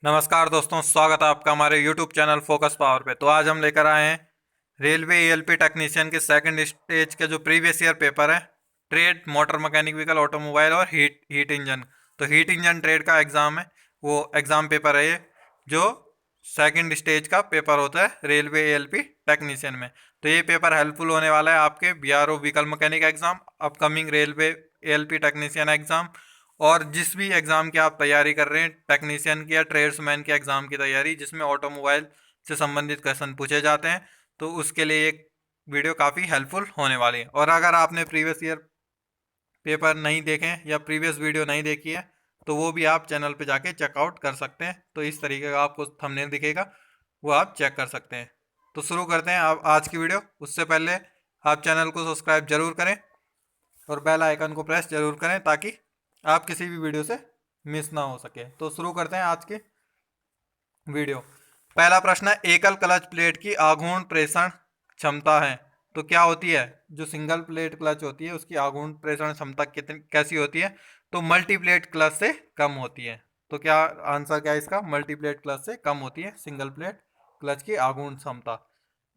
नमस्कार दोस्तों, स्वागत है आपका हमारे YouTube चैनल फोकस पावर पे। तो आज हम लेकर आए हैं रेलवे एएलपी टेक्नीशियन के सेकंड स्टेज के जो प्रीवियस ईयर पेपर है, trade, motor mechanic vehicle, automobile और हीट इंजन। तो हीट इंजन ट्रेड का एग्ज़ाम है, वो एग्ज़ाम पेपर है ये, जो सेकंड स्टेज का पेपर होता है रेलवे एएलपी टेक्नीशियन में। तो ये पेपर हेल्पफुल होने वाला है आपके BRO vehicle mechanic exam, upcoming railway ALP technician exam, और जिस भी एग्ज़ाम की आप तैयारी कर रहे हैं, टेक्नीशियन की या ट्रेड्समैन के एग्ज़ाम की तैयारी जिसमें ऑटोमोबाइल से संबंधित क्वेश्चन पूछे जाते हैं, तो उसके लिए एक वीडियो काफ़ी हेल्पफुल होने वाली है। और अगर आपने प्रीवियस ईयर पेपर नहीं देखे या प्रीवियस वीडियो नहीं देखी है, तो वो भी आप चैनल पे जाके चेकआउट कर सकते हैं। तो इस तरीके का आपको थंबनेल दिखेगा, वो आप चेक कर सकते हैं। तो शुरू करते हैं आप आज की वीडियो। उससे पहले आप चैनल को सब्सक्राइब जरूर करें और बेल आइकन को प्रेस जरूर करें, ताकि आप किसी भी वीडियो से मिस ना हो सके। तो शुरू करते हैं आज की वीडियो। पहला प्रश्न है, एकल क्लच प्लेट की आघूर्ण प्रेषण क्षमता है तो क्या होती है? जो सिंगल प्लेट क्लच होती है उसकी आघूर्ण प्रेषण क्षमता कितनी कैसी होती है? तो मल्टीप्लेट क्लच से कम होती है। तो क्या आंसर क्या है इसका? मल्टीप्लेट क्लच से कम होती है सिंगल प्लेट क्लच की आघूर्ण क्षमता।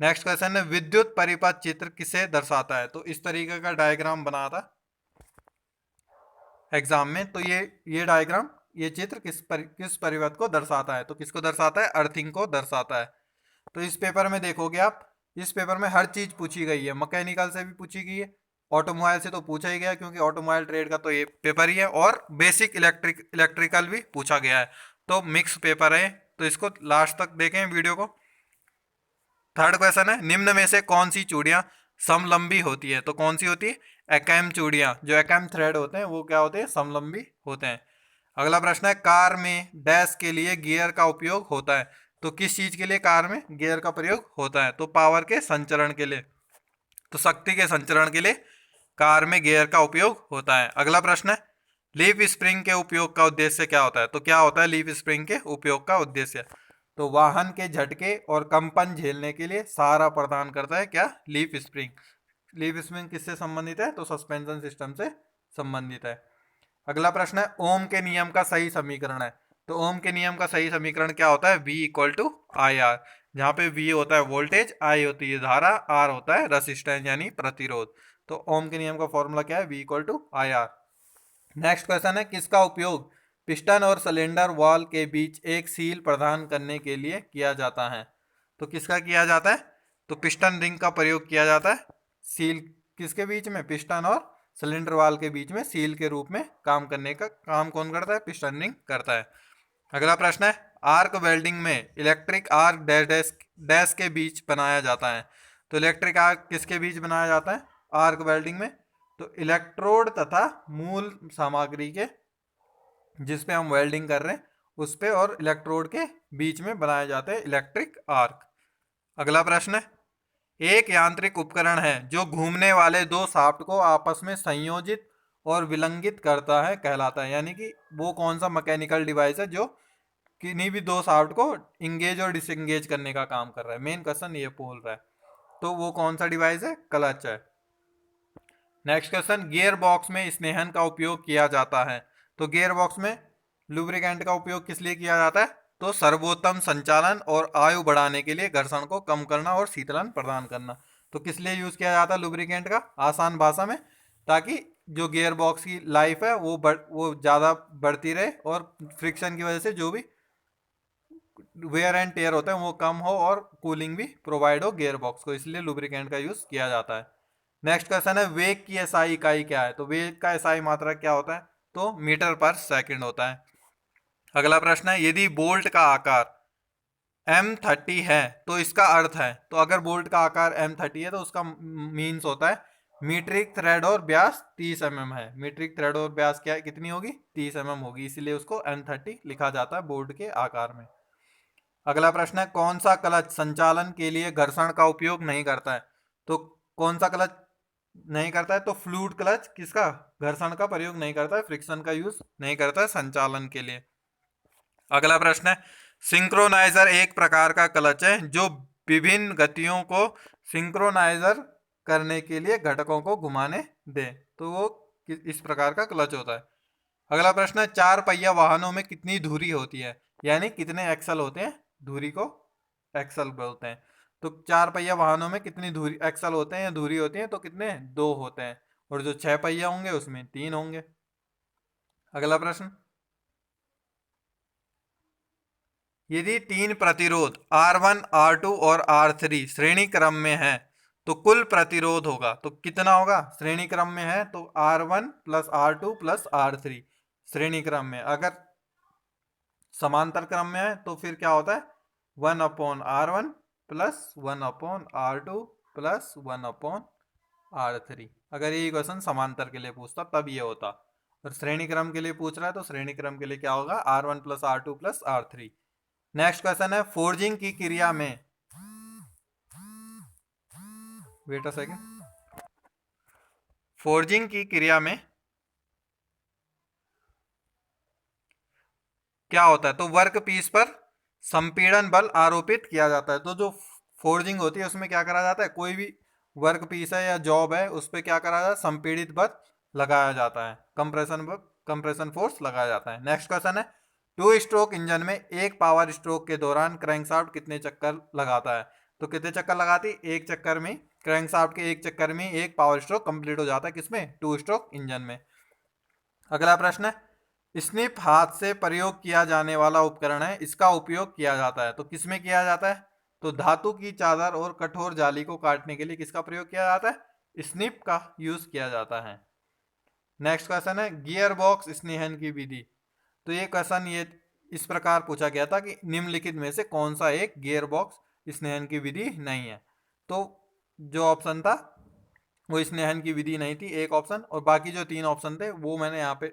नेक्स्ट क्वेश्चन है, विद्युत परिपथ चित्र किसे दर्शाता है? तो इस तरीके का डायग्राम बना था एग्जाम में। तो ये डायग्राम, ये चित्र किस परिवर्त को दर्शाता है? तो किसको दर्शाता है? अर्थिंग को दर्शाता है। तो इस पेपर में देखोगे आप, इस पेपर में हर चीज पूछी गई है। मैकेनिकल से भी पूछी गई है, ऑटोमोबाइल से तो पूछा ही गया क्योंकि ऑटोमोबाइल ट्रेड का तो ये पेपर ही है, और बेसिक इलेक्ट्रिकल भी पूछा गया है। तो मिक्स पेपर है। तो इसको लास्ट तक देखें वीडियो को। थर्ड क्वेश्चन है, निम्न में से कौन सी चूड़ियां समलंबी होती है? तो कौन सी होती है? एकैम चूड़ियां, जो एकैम थ्रेड होते हैं वो क्या होते हैं? समलंबी होते हैं। अगला प्रश्न है, कार में डैश के लिए गियर का उपयोग होता है। तो किस चीज के लिए कार में गियर का प्रयोग होता है? तो पावर के संचरण के लिए, तो शक्ति के संचरण के लिए कार में गियर का उपयोग होता है। अगला प्रश्न है, लीफ स्प्रिंग के उपयोग का उद्देश्य क्या होता है? तो क्या होता है लीफ स्प्रिंग के उपयोग का उद्देश्य? तो वाहन के झटके और कंपन झेलने के लिए सहारा प्रदान करता है क्या? Leaf spring. लीफ स्प्रिंग किससे संबंधित है? तो सस्पेंशन सिस्टम से संबंधित है। अगला प्रश्न है, ओम के नियम का सही समीकरण है। तो ओम के नियम का सही समीकरण क्या होता है? V equal to I R, जहाँ पे V होता है वोल्टेज, I होती है धारा, R होता है रसिस्टेंस यानी प्रतिरोध। तो ओम के नियम का फॉर्मूला क्या है? V equal to I R. Next question है, किसका उपयोग पिस्टन और सिलेंडर वॉल के बीच एक सील प्रदान करने के लिए किया जाता है? तो किसका किया जाता है? तो पिस्टन रिंग का प्रयोग किया जाता है। सील किसके बीच में? पिस्टन और सिलेंडर वॉल के बीच में सील के रूप में काम करने का काम कौन करता है? पिस्टन रिंग करता है। अगला प्रश्न है, आर्क वेल्डिंग में electric arc dash dash dash के बीच बनाया जाता है। तो इलेक्ट्रिक आर्क किसके बीच बनाया जाता है आर्क वेल्डिंग में? तो इलेक्ट्रोड तथा मूल सामग्री के, जिस पे हम वेल्डिंग कर रहे हैं उस पे और इलेक्ट्रोड के बीच में बनाए जाते हैं इलेक्ट्रिक आर्क। अगला प्रश्न है, एक यांत्रिक उपकरण है जो घूमने वाले दो शाफ्ट को आपस में संयोजित और विलंगित करता है कहलाता है। यानी कि वो कौन सा मैकेनिकल डिवाइस है जो किन्हीं भी दो शाफ्ट को इंगेज और डिसंगेज करने का काम कर रहा है? मेन क्वेश्चन ये बोल रहा है। तो वो कौन सा डिवाइस है? क्लच है। नेक्स्ट क्वेश्चन, गियर बॉक्स में स्नेहन का उपयोग किया जाता है। तो गियर बॉक्स में लुब्रिकेंट का उपयोग किस लिए किया जाता है? तो सर्वोत्तम संचालन और आयु बढ़ाने के लिए, घर्षण को कम करना और शीतलन प्रदान करना। तो किस लिए यूज किया जाता है लुब्रिकेंट का आसान भाषा में? ताकि जो गियर बॉक्स की लाइफ है वो ज़्यादा बढ़ती रहे, और फ्रिक्शन की वजह से जो भी वेयर एंड टेयर होते हैं वो कम हो, और कूलिंग भी प्रोवाइड हो गियर बॉक्स को, इसलिए लुब्रिकेंट का यूज किया जाता है। नेक्स्ट क्वेश्चन है, वेग की एसआई इकाई क्या है? तो वेग का एसआई मात्रा क्या होता है? तो मीटर पर सेकंड होता है। अगला प्रश्न है, यदि बोल्ट का आकार M30 है तो इसका अर्थ है? तो अगर बोल्ट का आकार M30 है तो उसका मीन्स होता है मीट्रिक थ्रेड और व्यास 30 mm है। मीट्रिक थ्रेड और व्यास क्या है, कितनी होगी? 30 mm होगी, इसीलिए उसको M30 लिखा जाता है बोल्ट के आकार में। अगला प्रश्न है, कौन सा क्लच संचालन के लिए घर्षण का उपयोग नहीं करता है? तो कौन सा क्लच नहीं करता है? तो फ्लूइड क्लच किसका घर्षण का प्रयोग नहीं करता है, फ्रिक्शन का यूज नहीं करता है संचालन के लिए। अगला प्रश्न है, सिंक्रोनाइजर एक प्रकार का क्लच है जो विभिन्न गतियों को सिंक्रोनाइजर करने के लिए घटकों को घुमाने दे। तो वो इस प्रकार का क्लच होता है। अगला प्रश्न है, चार पहिया वाहनों में कितनी धुरी होती है? यानी कितने एक्सल होते हैं, धुरी को एक्सल बोलते हैं। तो 4 पहिया वाहनों में कितनी धुरी एक्सल होते हैं या धुरी होती है, तो कितने, 2 होते हैं। और जो 6 पहिया होंगे उसमें 3 होंगे। अगला प्रश्न, यदि 3 प्रतिरोध R1, R2 और R3 श्रेणी क्रम में है तो कुल प्रतिरोध होगा, तो कितना होगा, श्रेणी क्रम में है तो R1 plus R2 plus R3 श्रेणी क्रम में। अगर समांतर क्रम में है तो फिर क्या होता है, 1/R1 plus 1/R2 plus 1/R3। अगर ये क्वेश्चन समांतर के लिए पूछता तब ये होता, और श्रेणी क्रम के लिए पूछ रहा है तो श्रेणी क्रम के लिए क्या होगा, R1 plus R2 plus R3। Next question है, फोर्जिंग की क्रिया में, वेट अ सेकेंड, फोर्जिंग की क्रिया में क्या होता है, तो वर्क पीस पर संपीड़न बल आरोपित किया जाता है। तो जो फोर्जिंग होती है उसमें क्या करा जाता है, कोई भी वर्क पीस है या जॉब है उस पर क्या करा जाता है, संपीड़ित बल लगाया जाता है, कंप्रेशन फोर्स लगाया जाता है। नेक्स्ट क्वेश्चन है, 2 स्ट्रोक इंजन में एक पावर स्ट्रोक के दौरान क्रैंकशाफ्ट कितने चक्कर लगाता है, तो कितने चक्कर लगाती है, एक चक्कर में, क्रैंकशाफ्ट के एक चक्कर में एक पावर स्ट्रोक कंप्लीट हो जाता है, किसमें, 2 स्ट्रोक इंजन में। अगला प्रश्न है, स्निप हाथ से प्रयोग किया जाने वाला उपकरण है, इसका उपयोग किया जाता है, तो किसमें किया जाता है, तो धातु की चादर और कठोर जाली को काटने के लिए किसका प्रयोग किया जाता है, स्निप का यूज किया जाता है। नेक्स्ट क्वेश्चन है, गियर बॉक्स स्नेहन की विधि। तो ये क्वेश्चन ये इस प्रकार पूछा गया था कि निम्नलिखित में से कौन सा एक गियर बॉक्स स्नेहन की विधि नहीं है। तो जो ऑप्शन था वो स्नेहन की विधि नहीं थी, एक ऑप्शन, और बाकी जो 3 ऑप्शन थे वो मैंने यहाँ पे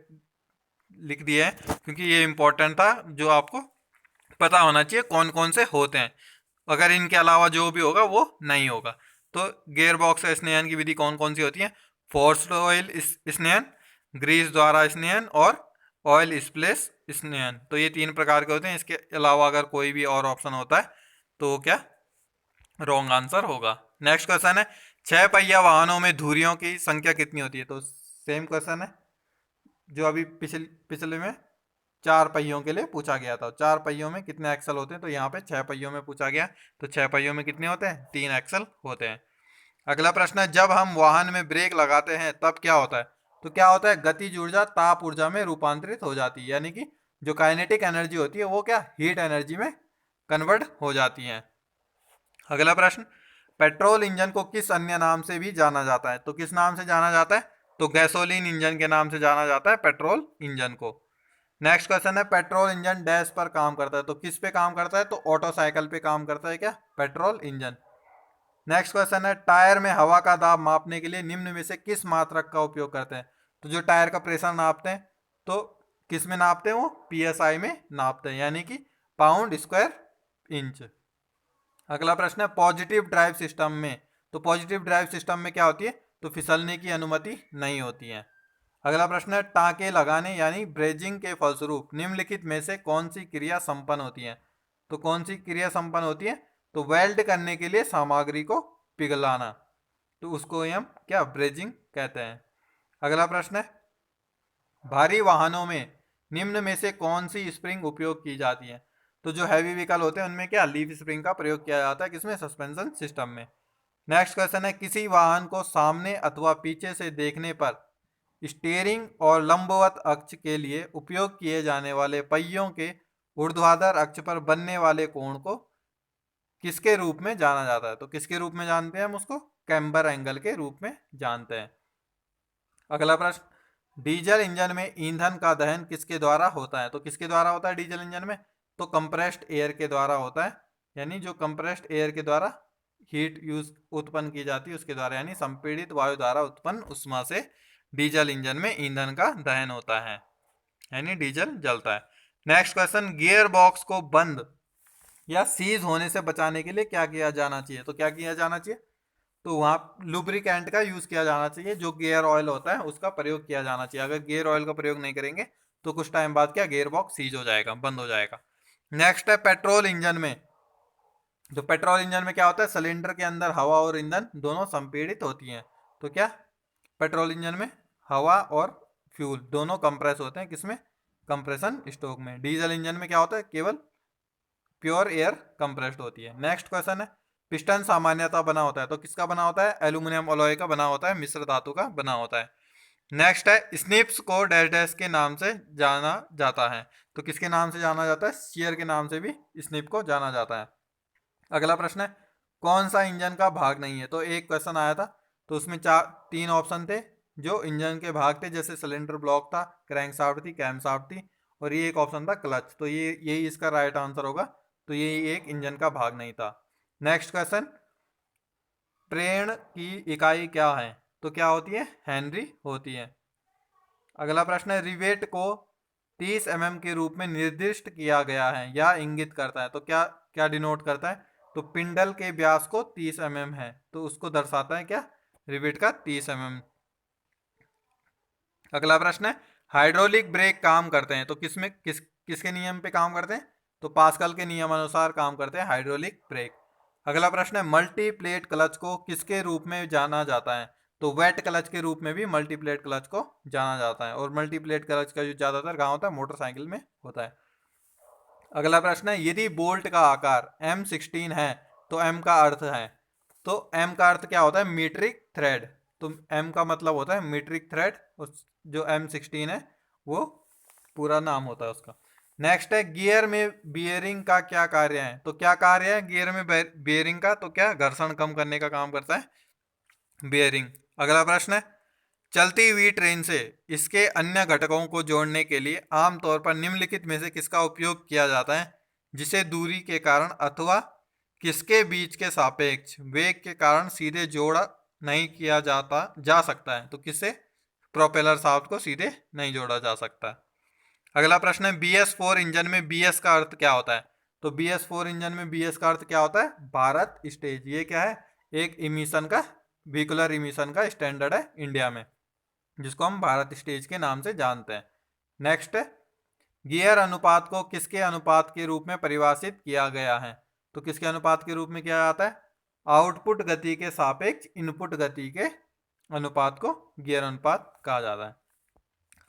लिख दिए हैं क्योंकि ये इंपॉर्टेंट था, जो आपको पता होना चाहिए कौन कौन से होते हैं। अगर इनके अलावा जो भी होगा वो नहीं होगा। तो गियर बॉक्स स्नेहन की विधि कौन कौन सी होती है, फोर्स्ड ऑयल स्नेहन, ग्रीस द्वारा स्नेहन और ऑयल स्प्लेश स्नेहन। तो ये 3 प्रकार के होते हैं। इसके अलावा अगर कोई भी और ऑप्शन होता है तो क्या रॉन्ग आंसर होगा। नेक्स्ट क्वेश्चन है, 6 पहिया वाहनों में धुरियों की संख्या कितनी होती है, तो सेम क्वेश्चन है जो अभी पिछले में 4 पहियों के लिए पूछा गया था। 4 पहियों में कितने एक्सल होते हैं, तो यहाँ पे 6 पहियों में पूछा गया, तो 6 पहियों में कितने होते हैं, 3 एक्सल होते हैं। अगला प्रश्न है, जब हम वाहन में ब्रेक लगाते हैं तब क्या होता है, तो क्या होता है, गतिज ऊर्जा ताप ऊर्जा में रूपांतरित हो जाती है, यानी कि जो काइनेटिक एनर्जी होती है वो क्या हीट एनर्जी में कन्वर्ट हो जाती है। अगला प्रश्न, पेट्रोल इंजन को किस अन्य नाम से भी जाना जाता है, तो किस नाम से जाना जाता है, तो गैसोलीन इंजन के नाम से जाना जाता है पेट्रोल इंजन को। नेक्स्ट क्वेश्चन है, पेट्रोल इंजन डैश पर काम करता है, तो किस पे काम करता है, तो ऑटो साइकिल पे काम करता है क्या, पेट्रोल इंजन। नेक्स्ट क्वेश्चन है, टायर में हवा का दाब मापने के लिए निम्न में से किस मात्रक का उपयोग करते हैं, तो जो टायर का प्रेशर नापते हैं तो किस में नापते हैं, वो पीएसआई में नापते हैं, यानी कि पाउंड स्क्वायर इंच। अगला प्रश्न है, पॉजिटिव ड्राइव सिस्टम में, तो पॉजिटिव ड्राइव सिस्टम में क्या होती है, तो फिसलने की अनुमति नहीं होती है। अगला प्रश्न है, टाँके लगाने यानी ब्रेजिंग के फलस्वरूप निम्नलिखित में से कौन सी क्रिया संपन्न होती है, तो कौन सी क्रिया संपन्न होती है, तो वेल्ड करने के लिए सामग्री को पिघलाना, तो उसको हम क्या ब्रेजिंग कहते हैं। अगला प्रश्न है, भारी वाहनों में निम्न में से कौन सी स्प्रिंग उपयोग की जाती है, तो जो हैवी व्हीकल होते हैं उनमें क्या लीफ स्प्रिंग का प्रयोग किया जाता है, किसमें, सस्पेंशन सिस्टम में। नेक्स्ट क्वेश्चन है, किसी वाहन को सामने अथवा पीछे से देखने पर स्टीयरिंग और लंबवत अक्ष के लिए उपयोग किए जाने वाले पहियों के ऊर्ध्वाधर अक्ष पर बनने वाले कोण को किसके रूप में जाना जाता है, तो किसके रूप में जानते हैं हम उसको, कैम्बर एंगल के रूप में जानते हैं। अगला प्रश्न, डीजल इंजन में ईंधन का दहन किसके द्वारा होता है, तो किसके द्वारा होता है डीजल इंजन में, तो कंप्रेस्ड एयर के द्वारा होता है, यानी जो कंप्रेस्ड एयर के द्वारा हीट यूज उत्पन्न की जाती है उसके द्वारा, यानी संपीड़ित वायु द्वारा उत्पन्न उष्मा से डीजल इंजन में ईंधन का दहन होता है, यानी डीजल जलता है। नेक्स्ट क्वेश्चन, गियर बॉक्स को बंद या सीज होने से बचाने के लिए क्या किया जाना चाहिए, तो क्या किया जाना चाहिए, तो वहाँ लुब्रिकेंट का यूज किया जाना चाहिए, जो गियर ऑयल होता है उसका प्रयोग किया जाना चाहिए। अगर गियर ऑयल का प्रयोग नहीं करेंगे तो कुछ टाइम बाद क्या गियर बॉक्स सीज हो जाएगा, बंद हो जाएगा। नेक्स्ट है, पेट्रोल इंजन में, तो पेट्रोल इंजन में क्या होता है, सिलेंडर के अंदर हवा और ईंधन दोनों संपीड़ित होती हैं, तो क्या पेट्रोल इंजन में हवा और फ्यूल दोनों कंप्रेस होते हैं, किसमें, कंप्रेशन स्ट्रोक में। डीजल इंजन में क्या होता है, केवल प्योर एयर कंप्रेस्ड होती है। नेक्स्ट क्वेश्चन है, पिस्टन सामान्यतः बना होता है तो किसका बना होता है, एल्यूमिनियम अलॉय का बना होता है, मिश्र धातु का बना होता है। नेक्स्ट है, स्निप्स को डैश डैश के नाम से जाना जाता है तो किसके नाम से जाना जाता है, शेयर के नाम से भी स्निप को जाना जाता है। अगला प्रश्न है, कौन सा इंजन का भाग नहीं है, तो एक क्वेश्चन आया था तो उसमें तीन ऑप्शन थे जो इंजन के भाग थे, जैसे सिलेंडर ब्लॉक था, क्रैंकशाफ्ट थी, कैमशाफ्ट थी, और ये एक ऑप्शन था क्लच। तो ये यही इसका राइट आंसर होगा। तो ये एक इंजन का भाग नहीं था। नेक्स्ट क्वेश्चन, प्रेरण की इकाई क्या है, तो क्या होती है, हेनरी होती है। अगला प्रश्न है, रिवेट को 30 mm के रूप में निर्दिष्ट किया गया है या इंगित करता है तो क्या क्या डिनोट करता है, तो पिंडल के व्यास को 30 mm है तो उसको दर्शाता है क्या, रिवेट का 30 mm। अगला प्रश्न है, हाइड्रोलिक ब्रेक काम करते हैं तो किसके नियम पे काम करते हैं, तो पास्कल के नियम अनुसार काम करते हैं हाइड्रोलिक ब्रेक। अगला प्रश्न है, मल्टी प्लेट क्लच को किसके रूप में जाना जाता है, तो वेट क्लच के रूप में भी मल्टी प्लेट क्लच को जाना जाता है, और मल्टी प्लेट क्लच का यूज ज्यादातर कहाँ होता है, मोटरसाइकिल में होता है। अगला प्रश्न है, यदि बोल्ट का आकार M16 है तो M का अर्थ है, तो M का अर्थ क्या होता है, मीट्रिक थ्रेड। तो M का मतलब होता है मीट्रिक थ्रेड, जो M16 है वो पूरा नाम होता है उसका। नेक्स्ट है, गियर में बियरिंग का क्या कार्य है, तो क्या कार्य है गियर में बियरिंग का, तो क्या घर्षण कम करने का काम करता है बियरिंग। अगला प्रश्न है, चलती हुई ट्रेन से इसके अन्य घटकों को जोड़ने के लिए आमतौर पर निम्नलिखित में से किसका उपयोग किया जाता है, जिसे दूरी के कारण अथवा किसके बीच के सापेक्ष वेग के कारण सीधे जोड़ा नहीं किया जा सकता है, तो किससे, प्रोपेलर शाफ्ट को सीधे नहीं जोड़ा जा सकता है। अगला प्रश्न है, BS4 इंजन में BS का अर्थ क्या होता है, तो BS4 इंजन में BS का अर्थ क्या होता है, भारत स्टेज। ये क्या है, एक इमिशन का, व्हीकुलर इमिशन का स्टैंडर्ड है इंडिया में, जिसको हम भारत स्टेज के नाम से जानते हैं। नेक्स्ट है, गियर अनुपात को किसके अनुपात के रूप में परिभाषित किया गया है, तो किसके अनुपात के रूप में किया जाता है, आउटपुट गति के सापेक्ष इनपुट गति के अनुपात को गियर अनुपात कहा जाता है।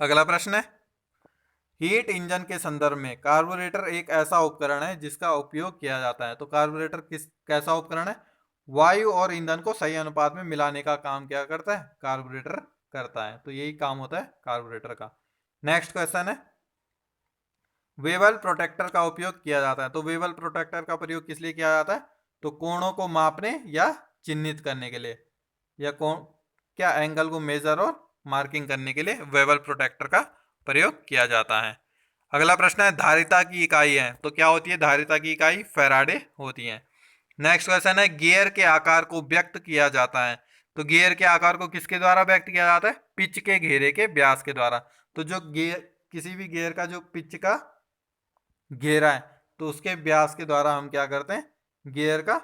अगला प्रश्न है, हीट इंजन के संदर्भ में कार्बोरेटर एक ऐसा उपकरण है जिसका उपयोग किया जाता है, तो कार्बोरेटर कैसा उपकरण है, वायु और ईंधन को सही अनुपात में मिलाने का काम क्या करता है, कार्बोरेटर करता है। तो यही काम होता है कार्बोरेटर का। नेक्स्ट क्वेश्चन है, वेबल प्रोटेक्टर का उपयोग किया जाता है, तो वेबल प्रोटेक्टर का प्रयोग किस लिए किया जाता है, तो कोणों को मापने या चिन्हित करने के लिए, या कोण क्या एंगल को मेजर और मार्किंग करने के लिए वेबल प्रोटेक्टर का प्रयोग किया जाता है। अगला प्रश्न है, धारिता की इकाई है तो क्या होती है, धारिता की इकाई फैराडे होती है। नेक्स्ट क्वेश्चन है, गियर के आकार को व्यक्त किया जाता है, तो गियर के आकार को किसके द्वारा व्यक्त किया जाता है, पिच के घेरे के व्यास के द्वारा। तो जो गियर, किसी भी गियर का जो पिच का घेरा है तो उसके व्यास के द्वारा हम क्या करते हैं, गियर का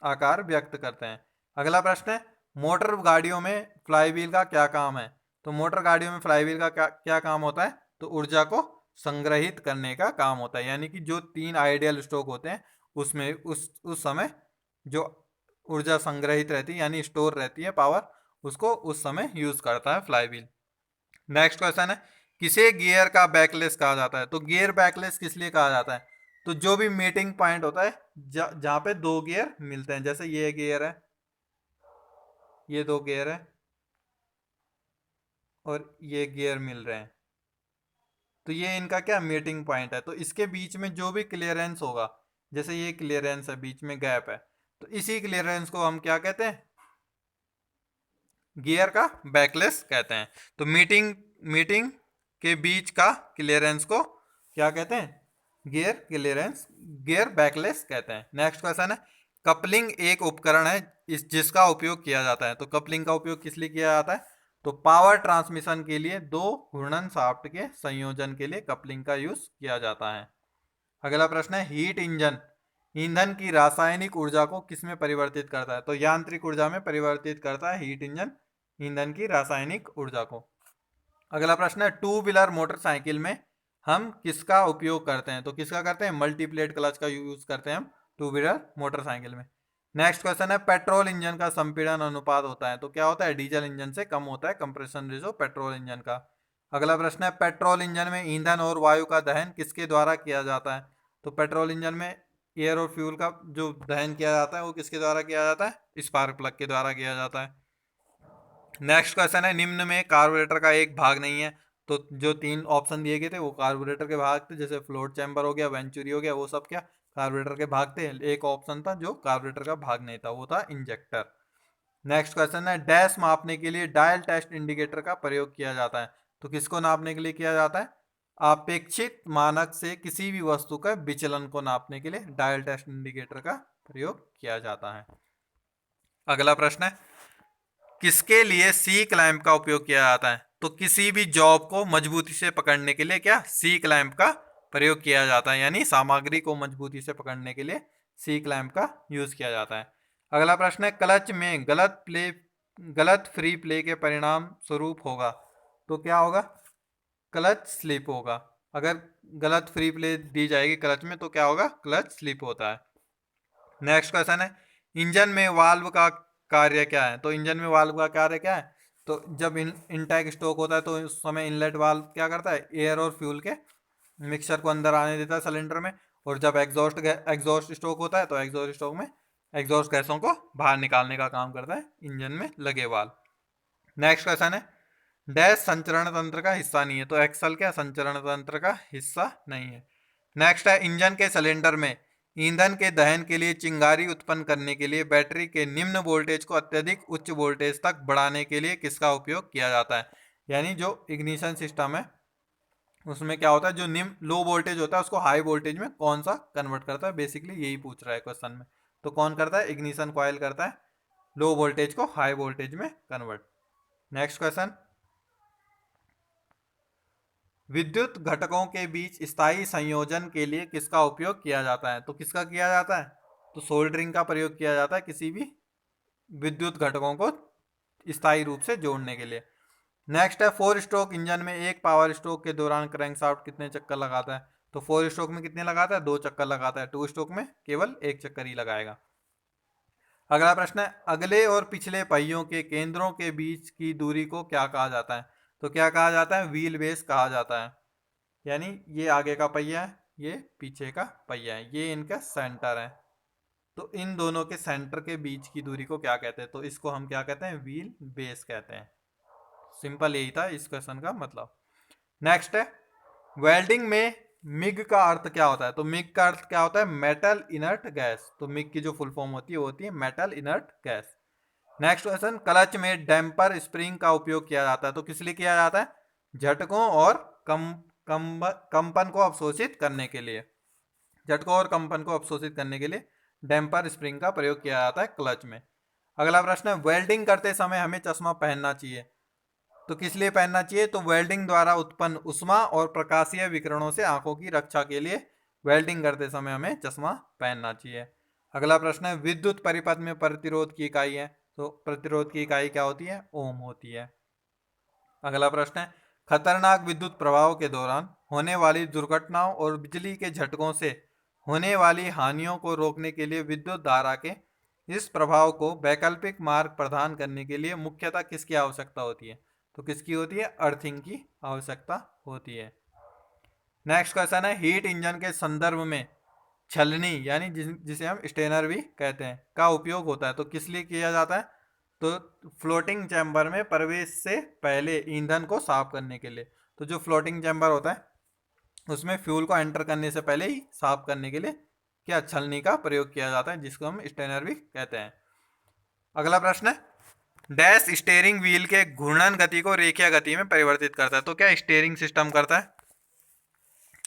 आकार व्यक्त करते हैं। अगला प्रश्न है, मोटर गाड़ियों में फ्लाईव्हील का क्या काम है, तो मोटर गाड़ियों में फ्लाईव्हील का क्या काम होता है, तो ऊर्जा को संग्रहित करने का काम होता है। यानी कि जो 3 आइडियल स्ट्रोक होते हैं उसमें उस समय जो ऊर्जा संग्रहित रहती है यानी स्टोर रहती है पावर, उसको उस समय यूज करता है फ्लाईव्हील। नेक्स्ट क्वेश्चन है, किसे गियर का बैकलेस कहा जाता है, तो गियर बैकलेस किस लिए कहा जाता है, तो जो भी मीटिंग पॉइंट होता है जहां पे दो गियर मिलते हैं, जैसे ये गियर है, ये दो गियर है और ये गियर मिल रहे हैं, तो ये इनका क्या मीटिंग पॉइंट है। तो इसके बीच में जो भी क्लियरेंस होगा, जैसे ये क्लियरेंस है, बीच में गैप है, तो इसी क्लियरेंस को हम क्या कहते हैं, गियर का बैकलेस कहते हैं। तो मीटिंग मीटिंग के बीच का क्लियरेंस को क्या कहते हैं, गियर क्लियरेंस, गियर बैकलेस कहते हैं। नेक्स्ट क्वेश्चन है, कपलिंग एक उपकरण है जिसका उपयोग किया जाता है, तो कपलिंग का उपयोग किस लिए किया जाता है, तो पावर ट्रांसमिशन के लिए दो घूर्णन शाफ्ट के संयोजन के लिए कपलिंग का यूज किया जाता है। अगला प्रश्न है, हीट इंजन ईंधन की रासायनिक ऊर्जा को किसमें परिवर्तित करता है, तो यांत्रिक ऊर्जा में परिवर्तित करता है हीट इंजन ईंधन की रासायनिक ऊर्जा को। अगला प्रश्न है, टू व्हीलर मोटरसाइकिल में हम किसका उपयोग करते हैं, तो किसका करते हैं, मल्टीप्लेट क्लच का यूज करते हैं हम टू व्हीलर मोटरसाइकिल में। नेक्स्ट क्वेश्चन है, पेट्रोल इंजन का संपीड़न अनुपात होता है, तो क्या होता है, डीजल इंजन से कम होता है कंप्रेशन रेशो पेट्रोल इंजन का। अगला प्रश्न है पेट्रोल इंजन में ईंधन और वायु का दहन किसके द्वारा किया जाता है? तो पेट्रोल इंजन में एयर और फ्यूल का जो दहन किया जाता है वो किसके द्वारा किया जाता है? स्पार्क प्लग के द्वारा किया जाता है। नेक्स्ट क्वेश्चन है निम्न में कार्बोरेटर का एक भाग नहीं है। तो जो तीन ऑप्शन दिए गए थे वो कार्बोरेटर के भाग थे, जैसे फ्लोट चैम्बर हो गया, वेंचुरी हो गया, वो सब क्या कार्बोरेटर के भाग थे। एक ऑप्शन था जो कार्बोरेटर का भाग नहीं था, वो था इंजेक्टर। नेक्स्ट क्वेश्चन है डैश मापने के लिए डायल टेस्ट इंडिकेटर का प्रयोग किया जाता है। तो किसको नापने के लिए किया जाता है? अपेक्षित मानक से किसी भी वस्तु का विचलन को नापने के लिए डायल टेस्ट इंडिकेटर का प्रयोग किया जाता है। अगला प्रश्न है किसके लिए सी क्लैंप का उपयोग किया जाता है? तो किसी भी जॉब को मजबूती से पकड़ने के लिए क्या सी क्लैंप का प्रयोग किया जाता है, यानी सामग्री को मजबूती से पकड़ने के लिए सी क्लैंप का यूज किया जाता है। अगला प्रश्न है क्लच में गलत फ्री प्ले के परिणाम स्वरूप होगा। तो क्या होगा? क्लच स्लिप होगा। अगर गलत फ्री प्ले दी जाएगी क्लच में तो क्या होगा? क्लच स्लिप होता है। नेक्स्ट क्वेश्चन है इंजन में वाल्व का कार्य क्या है? तो इंजन में वाल्व का कार्य क्या है? तो जब इनटेक स्ट्रोक होता है तो उस समय इनलेट वाल्व क्या करता है? एयर और फ्यूल के मिक्सचर को अंदर आने देता है सिलेंडर में। और जब एग्जॉस्ट स्ट्रोक होता है तो एग्जॉस्ट स्ट्रोक में एग्जॉस्ट गैसों को बाहर निकालने का काम करता है इंजन में लगे वाल्व। नेक्स्ट क्वेश्चन है डैश संचरण तंत्र का हिस्सा नहीं है। तो एक्सल क्या संचरण तंत्र का हिस्सा नहीं है। नेक्स्ट है इंजन के सिलेंडर में ईंधन के दहन के लिए चिंगारी उत्पन्न करने के लिए बैटरी के निम्न वोल्टेज को अत्यधिक उच्च वोल्टेज तक बढ़ाने के लिए किसका उपयोग किया जाता है? यानी जो इग्निशन सिस्टम है उसमें क्या होता है, जो निम्न लो वोल्टेज होता है उसको हाई वोल्टेज में कौन सा कन्वर्ट करता है? बेसिकली यही पूछ रहा है क्वेश्चन में। तो कौन करता है? इग्निशन कॉइल करता है लो वोल्टेज को हाई वोल्टेज में कन्वर्ट। नेक्स्ट क्वेश्चन विद्युत घटकों के बीच स्थायी संयोजन के लिए किसका उपयोग किया जाता है? तो किसका किया जाता है? तो सोल्डरिंग का प्रयोग किया जाता है किसी भी विद्युत घटकों को स्थायी रूप से जोड़ने के लिए। नेक्स्ट है फोर स्ट्रोक इंजन में एक पावर स्ट्रोक के दौरान क्रैंकशाफ्ट कितने चक्कर लगाता है? तो फोर स्ट्रोक में कितने लगाता है? 2 चक्कर लगाता है। टू स्ट्रोक में केवल 1 चक्कर ही लगाएगा। अगला प्रश्न है अगले और पिछले पहियों के केंद्रों के बीच की दूरी को क्या कहा जाता है? तो क्या कहा जाता है? व्हील बेस कहा जाता है। यानी ये आगे का पहिया है, ये पीछे का पहिया है, ये इनका सेंटर है। तो इन दोनों के सेंटर के बीच की दूरी को क्या कहते हैं? तो इसको हम क्या कहते हैं? व्हील बेस कहते हैं। सिंपल यही था इस क्वेश्चन का मतलब। नेक्स्ट है वेल्डिंग में मिग का अर्थ क्या होता है? तो मिग का अर्थ क्या होता है? Metal inert gas. तो मिग की जो फुल फॉर्म होती है वो होती है metal inert gas. Next question clutch में डैम्पर स्प्रिंग का उपयोग किया जाता है। तो किस लिए किया जाता है? झटकों और कंपन को अवशोषित करने के लिए। झटकों और कंपन को अवशोषित करने के लिए डैम्पर स्प्रिंग का प्रयोग किया जाता है क्लच में। अगला प्रश्न है वेल्डिंग करते समय हमें चश्मा पहनना चाहिए। तो किस लिए पहनना चाहिए? तो वेल्डिंग द्वारा उत्पन्न उष्मा और प्रकाशीय विकिरणों से आंखों की रक्षा के लिए वेल्डिंग करते समय हमें चश्मा पहनना चाहिए। अगला प्रश्न है विद्युत परिपथ में प्रतिरोध की इकाई है। तो प्रतिरोध की इकाई क्या होती है? ओम होती है। अगला प्रश्न है खतरनाक विद्युत प्रभाव के दौरान होने वाली दुर्घटनाओं और बिजली के झटकों से होने वाली हानियों को रोकने के लिए विद्युत धारा के इस प्रभाव को वैकल्पिक मार्ग प्रदान करने के लिए मुख्यतः किसकी आवश्यकता होती है? तो किसकी होती है? अर्थिंग की आवश्यकता होती है। नेक्स्ट क्वेश्चन है हीट इंजन के संदर्भ में छलनी यानी जिसे हम स्टेनर भी कहते हैं का उपयोग होता है। तो किस लिए किया जाता है? तो फ्लोटिंग चैम्बर में प्रवेश से पहले ईंधन को साफ करने के लिए। तो जो फ्लोटिंग चैम्बर होता है उसमें फ्यूल को एंटर करने से पहले ही साफ करने के लिए क्या छलनी का प्रयोग किया जाता है, जिसको हम स्टेनर भी कहते हैं। अगला प्रश्न है डैश स्टीयरिंग व्हील के घूर्णन गति को रेखीय गति में परिवर्तित करता है। तो क्या स्टीयरिंग सिस्टम करता है?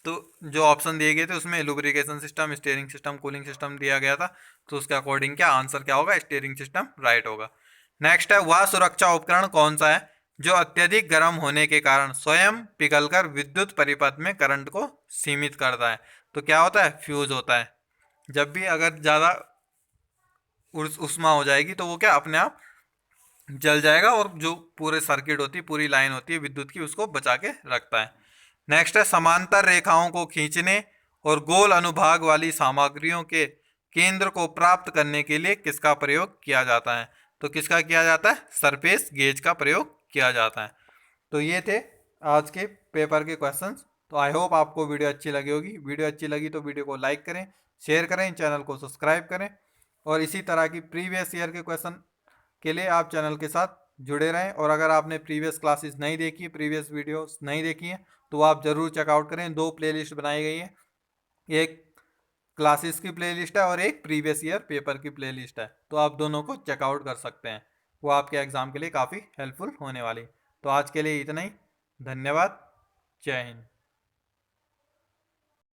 तो जो ऑप्शन दिए गए थे उसमें lubrication system, steering system, cooling system दिया गया था। तो उसके अकॉर्डिंग क्या आंसर क्या होगा? स्टीयरिंग सिस्टम राइट होगा। नेक्स्ट है वह सुरक्षा उपकरण कौन सा है जो अत्यधिक गर्म होने के कारण स्वयं पिघलकर विद्युत परिपथ में करंट को सीमित करता है? तो क्या होता है? फ्यूज होता है। जब भी अगर ज़्यादा उष्मा हो जाएगी तो वो क्या अपने आप जल जाएगा और जो पूरे सर्किट होती है, पूरी लाइन होती है विद्युत की, उसको बचा के रखता है। नेक्स्ट है समांतर रेखाओं को खींचने और गोल अनुभाग वाली सामग्रियों के केंद्र को प्राप्त करने के लिए किसका प्रयोग किया जाता है? तो किसका किया जाता है? सरफेस गेज का प्रयोग किया जाता है। तो ये थे आज के पेपर के क्वेश्चंस। तो आई होप आपको वीडियो अच्छी लगी होगी। वीडियो अच्छी लगी तो वीडियो को लाइक करें, शेयर करें, चैनल को सब्सक्राइब करें और इसी तरह की प्रीवियस ईयर के क्वेश्चन के लिए आप चैनल के साथ जुड़े रहें। और अगर आपने प्रीवियस क्लासेस नहीं देखी, प्रीवियस वीडियोस नहीं देखी हैं, तो आप ज़रूर चेकआउट करें। 2 प्लेलिस्ट बनाई गई है, एक क्लासेस की प्लेलिस्ट है और एक प्रीवियस ईयर पेपर की प्लेलिस्ट है। तो आप दोनों को चेकआउट कर सकते हैं, वो आपके एग्ज़ाम के लिए काफ़ी हेल्पफुल होने वाली। तो आज के लिए इतना ही। धन्यवाद। जय हिंद।